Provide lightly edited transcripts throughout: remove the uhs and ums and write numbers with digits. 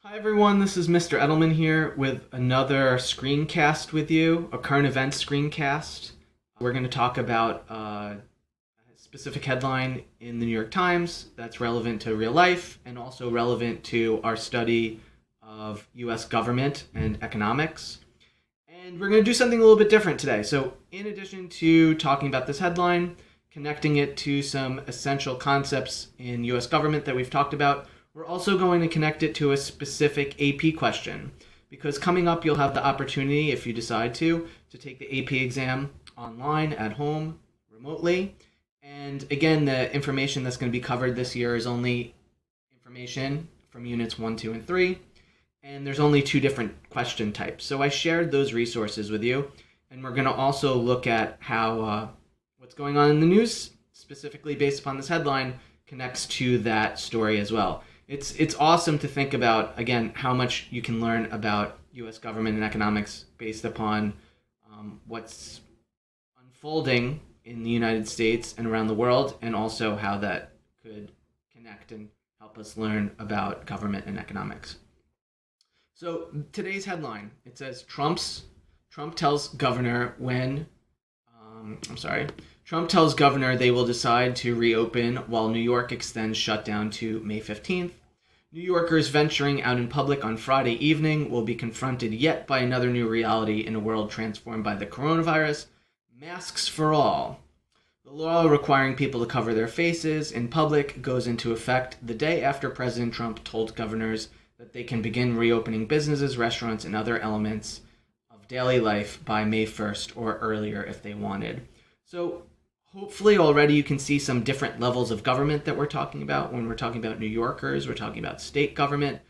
Hi everyone, this is Mr. Edelman here with another screencast with you, a current events screencast. We're going to talk about a specific headline in the New York Times that's relevant to real life and also relevant to our study of US government and economics. And we're going to do something a little bit different today. So, in addition to talking about this headline, connecting it to some essential concepts in US government that we've talked about, we're also going to connect it to a specific AP question. Because coming up, you'll have the opportunity, if you decide to take the AP exam online, at home, remotely. And again, the information that's going to be covered this year is only information from units 1, 2, and 3. And there's only 2 different question types. So I shared those resources with you. And we're going to also look at how what's going on in the news, specifically based upon this headline, connects to that story as well. It's awesome to think about, again, how much you can learn about U.S. government and economics based upon what's unfolding in the United States and around the world, and also how that could connect and help us learn about government and economics. So today's headline, it says Trump tells governor Trump tells governor they will decide to reopen while New York extends shutdown to May 15th. New Yorkers venturing out in public on Friday evening will be confronted yet by another new reality in a world transformed by the coronavirus. Masks for all. The law requiring people to cover their faces in public goes into effect the day after President Trump told governors that they can begin reopening businesses, restaurants, and other elements of daily life by May 1st or earlier if they wanted. So hopefully already you can see some different levels of government that we're talking about. When we're talking about New Yorkers, we're talking about state government.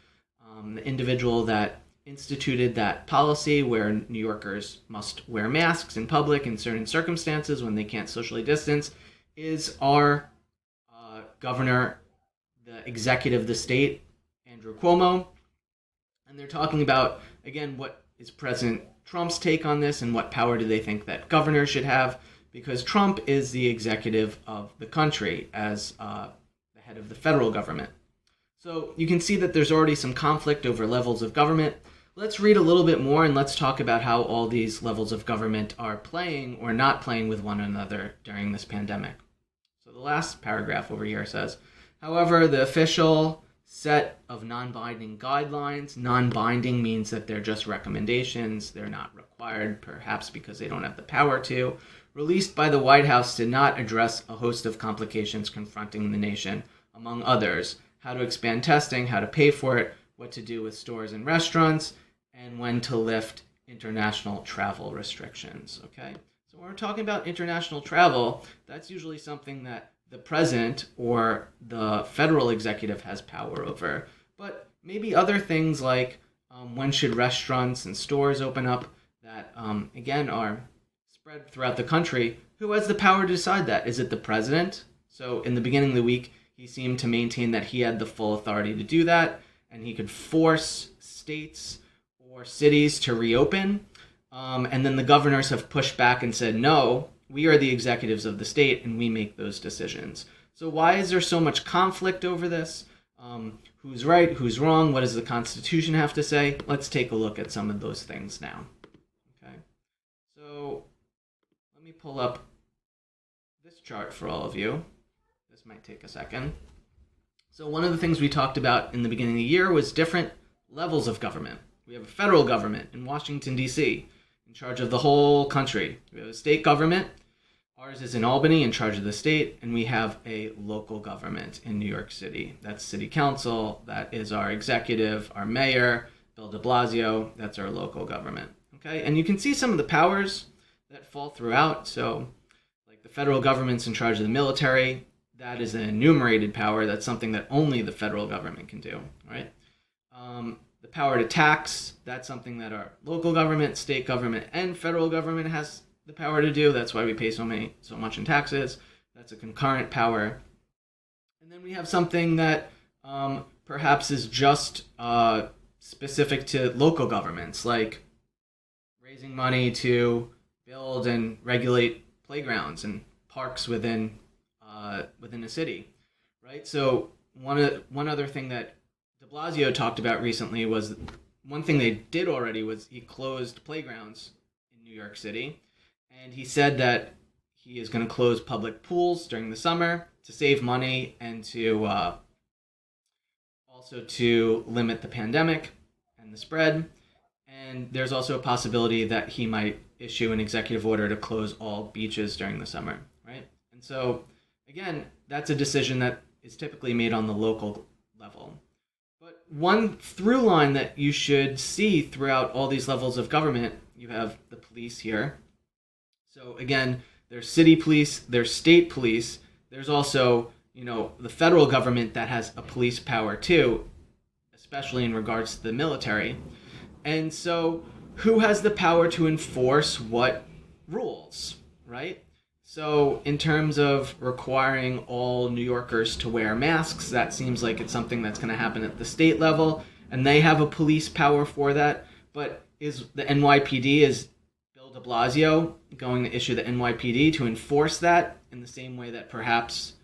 The individual that instituted that policy where New Yorkers must wear masks in public in certain circumstances when they can't socially distance is our governor, the executive of the state, Andrew Cuomo. And they're talking about, again, what is President Trump's take on this and what power do they think that governors should have, because Trump is the executive of the country as the head of the federal government. So you can see that there's already some conflict over levels of government. Let's read a little bit more and let's talk about how all these levels of government are playing or not playing with one another during this pandemic. So the last paragraph over here says, however, the official set of non-binding guidelines, non-binding means that they're just recommendations, they're not required, perhaps because they don't have the power to, released by the White House did not address a host of complications confronting the nation, among others, how to expand testing, how to pay for it, what to do with stores and restaurants, and when to lift international travel restrictions. Okay? So when we're talking about international travel, that's usually something that the president or the federal executive has power over. But maybe other things like when should restaurants and stores open up that, again, are spread throughout the country. Who has the power to decide that? Is it the president? So in the beginning of the week, he seemed to maintain that he had the full authority to do that, and he could force states or cities to reopen. And then the governors have pushed back and said, no, we are the executives of the state, and we make those decisions. So why is there so much conflict over this? Who's right? Who's wrong? What does the Constitution have to say? Let's take a look at some of those things now. Okay. So let me pull up this chart for all of you. This might take a second. So one of the things we talked about in the beginning of the year was different levels of government. We have a federal government in Washington, D.C., in charge of the whole country. We have a state government. Ours is in Albany, in charge of the state, and we have a local government in New York City. That's city council, that is our executive, our mayor, Bill de Blasio, that's our local government. Okay, and you can see some of the powers that fall throughout. So, like the federal government's in charge of the military, that is an enumerated power. That's something that only the federal government can do, right? The power to tax, that's something that our local government, state government, and federal government has the power to do. That's why we pay so much in taxes. That's a concurrent power. And then we have something that perhaps is just specific to local governments, like raising money to build and regulate playgrounds and parks within a city, right? So one other thing that de Blasio talked about recently was one thing they did already was he closed playgrounds in New York City. And he said that he is going to close public pools during the summer to save money and to also to limit the pandemic and the spread. And there's also a possibility that he might issue an executive order to close all beaches during the summer, right? And so, again, that's a decision that is typically made on the local level. But one through line that you should see throughout all these levels of government, you have the police here. So again, there's city police, there's state police, there's also, the federal government that has a police power too, especially in regards to the military. And so who has the power to enforce what rules, right? So in terms of requiring all New Yorkers to wear masks, that seems like it's something that's going to happen at the state level, and they have a police power for that. But is the NYPD, is Bill de Blasio going to issue the NYPD to enforce that in the same way that perhaps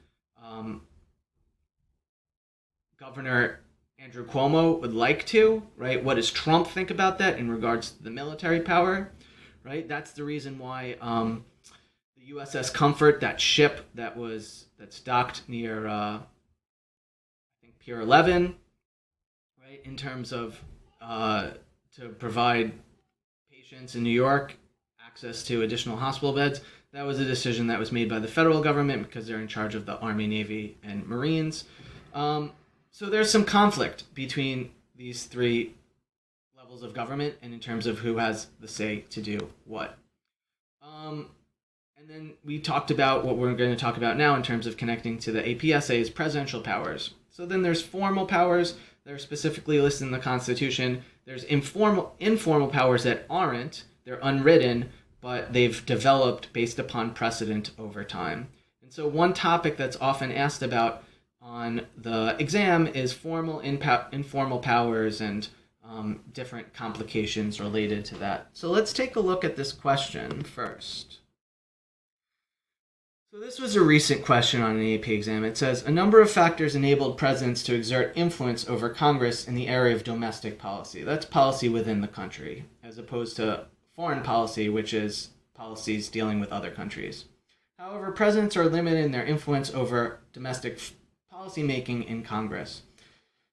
Governor Andrew Cuomo would like to, right? What does Trump think about that in regards to the military power, right? That's the reason why the USS Comfort, that ship that's docked near, I think, Pier 11, right, in terms of to provide patients in New York access to additional hospital beds. That was a decision that was made by the federal government because they're in charge of the Army, Navy, and Marines. So there's some conflict between these three levels of government and in terms of who has the say to do what. And then we talked about what we're going to talk about now in terms of connecting to the APSA's presidential powers. So then there's formal powers that are specifically listed in the Constitution. There's informal powers that aren't. They're unwritten, but they've developed based upon precedent over time. And so one topic that's often asked about on the exam is formal, informal powers and different complications related to that. So let's take a look at this question first. So this was a recent question on an AP exam. It says, a number of factors enabled presidents to exert influence over Congress in the area of domestic policy. That's policy within the country, as opposed to foreign policy, which is policies dealing with other countries. However, presidents are limited in their influence over domestic policymaking in Congress.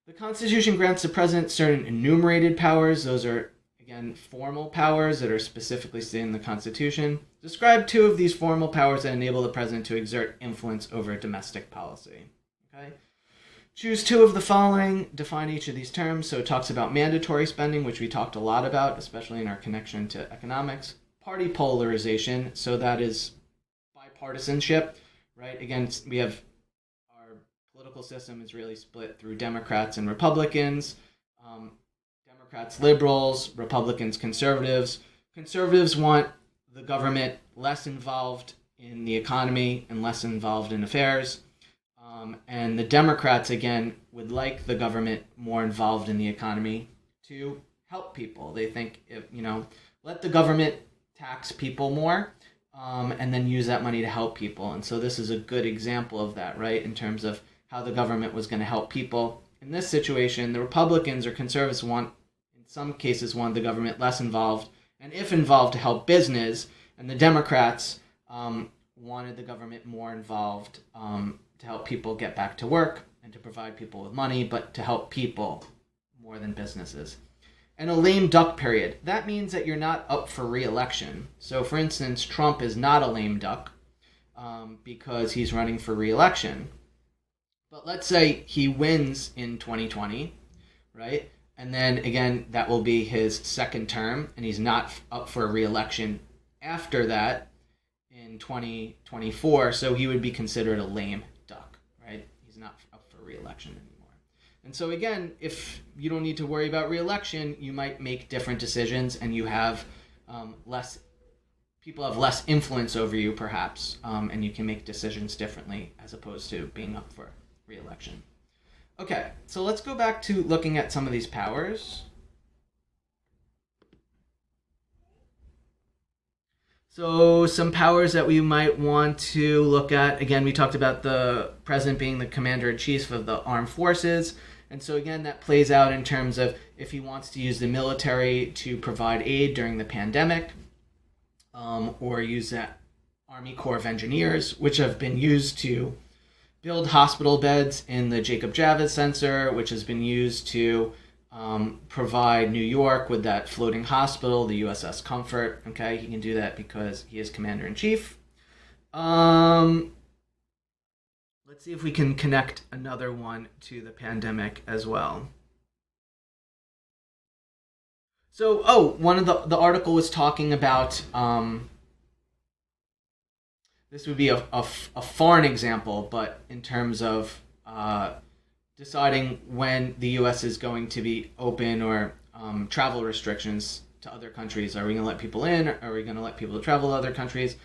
The Constitution grants the president certain enumerated powers. Those are, again, formal powers that are specifically stated in the Constitution. Describe two of these formal powers that enable the president to exert influence over domestic policy. Okay? Choose two of the following. Define each of these terms. So it talks about mandatory spending, which we talked a lot about, especially in our connection to economics. Party polarization. So that is bipartisanship, right? Again, we have political system is really split through Democrats and Republicans. Democrats, liberals, Republicans, conservatives. Conservatives want the government less involved in the economy and less involved in affairs. And the Democrats, again, would like the government more involved in the economy to help people. They think, let the government tax people more and then use that money to help people. And so this is a good example of that, right, in terms of how the government was going to help people. In this situation, the Republicans or conservatives in some cases, want the government less involved, and if involved, to help business, and the Democrats wanted the government more involved to help people get back to work and to provide people with money, but to help people more than businesses. And a lame duck period. That means that you're not up for re-election. So, for instance, Trump is not a lame duck because he's running for re-election. But let's say he wins in 2020, right? And then, again, that will be his second term, and he's not up for re-election after that in 2024, so he would be considered a lame duck, right? He's not up for re-election anymore. And so, again, if you don't need to worry about re-election, you might make different decisions, and you have people have less influence over you, perhaps, and you can make decisions differently as opposed to being up for re-election. Okay, so let's go back to looking at some of these powers. So some powers that we might want to look at. Again, we talked about the president being the commander-in-chief of the armed forces. And so again, that plays out in terms of if he wants to use the military to provide aid during the pandemic, or use that Army Corps of Engineers, which have been used to build hospital beds in the Jacob Javits Center, which has been used to provide New York with that floating hospital, the USS Comfort. Okay, he can do that because he is Commander-in-Chief. Let's see if we can connect another one to the pandemic as well. So, one of the article was talking about, this would be a foreign example, but in terms of deciding when the U.S. is going to be open, or travel restrictions to other countries. Are we going to let people in? Or are we going to let people travel to other countries?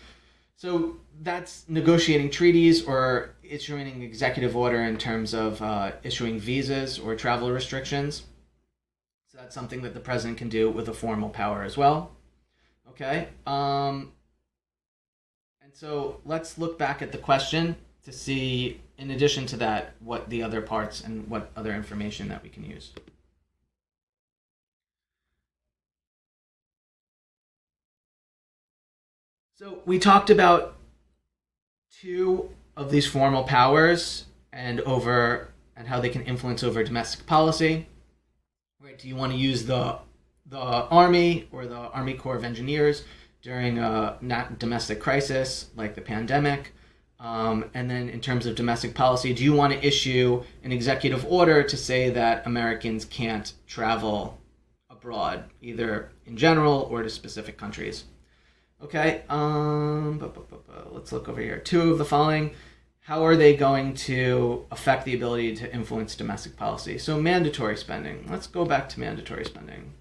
So that's negotiating treaties or issuing an executive order in terms of issuing visas or travel restrictions. So that's something that the president can do with a formal power as well. Okay. And so let's look back at the question to see, in addition to that, what the other parts and what other information that we can use. So we talked about two of these formal powers and how they can influence over domestic policy. Right? Do you want to use the Army or the Army Corps of Engineers during a domestic crisis like the pandemic? And then in terms of domestic policy, do you want to issue an executive order to say that Americans can't travel abroad, either in general or to specific countries? Okay, let's look over here. Two of the following. How are they going to affect the ability to influence domestic policy? So mandatory spending. Let's go back to mandatory spending.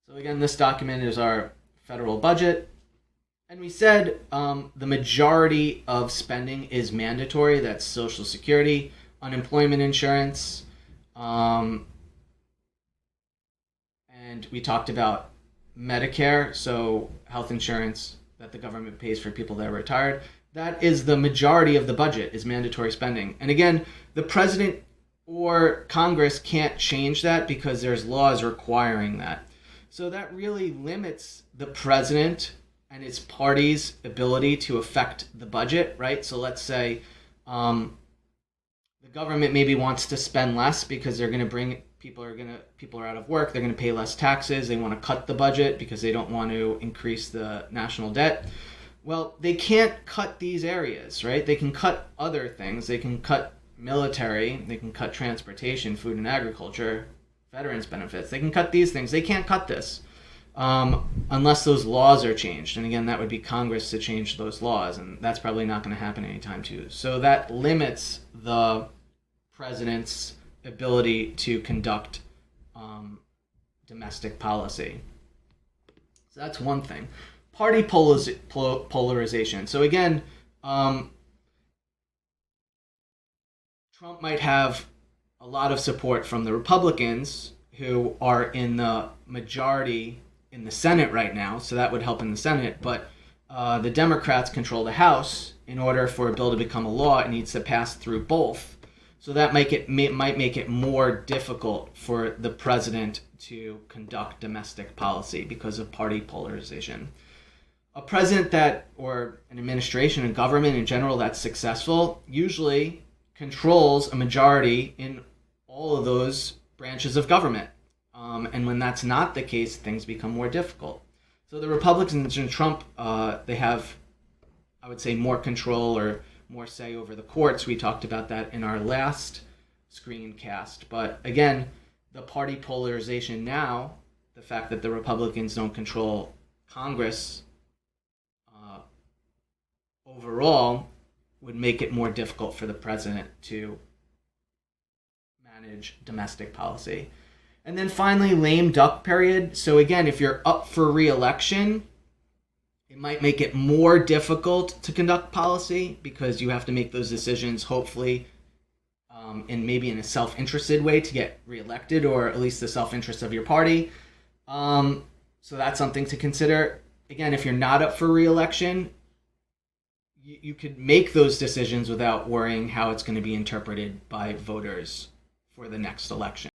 So again, this document is our federal budget. And we said the majority of spending is mandatory. That's Social Security, unemployment insurance, and we talked about Medicare, so health insurance that the government pays for people that are retired. That is the majority of the budget, is mandatory spending. And again, the president or Congress can't change that because there's laws requiring that. So that really limits the president and his party's ability to affect the budget, right? So let's say the government maybe wants to spend less because they're going to bring people are out of work, they're going to pay less taxes, they want to cut the budget because they don't want to increase the national debt. Well, they can't cut these areas, right? They can cut other things. They can cut military, they can cut transportation, food and agriculture, veterans benefits. They can cut these things. They can't cut this unless those laws are changed. And again, that would be Congress to change those laws, and that's probably not going to happen anytime soon. So that limits the president's ability to conduct domestic policy. So that's one thing. Party polarization. So again, Trump might have a lot of support from the Republicans, who are in the majority in the Senate right now, so that would help in the Senate, but the Democrats control the House. In order for a bill to become a law, it needs to pass through both. So that might make it more difficult for the president to conduct domestic policy because of party polarization. A president or an administration, a government in general that's successful, usually controls a majority in all of those branches of government. And when that's not the case, things become more difficult. So the Republicans and Trump, they have, I would say, more control or more say over the courts. We talked about that in our last screencast. But again, the party polarization now, the fact that the Republicans don't control Congress overall, would make it more difficult for the president to manage domestic policy. And then finally, lame duck period. So again, if you're up for re-election, it might make it more difficult to conduct policy because you have to make those decisions, hopefully, in a self-interested way to get reelected, or at least the self-interest of your party. So that's something to consider. Again, if you're not up for re-election, you could make those decisions without worrying how it's going to be interpreted by voters for the next election.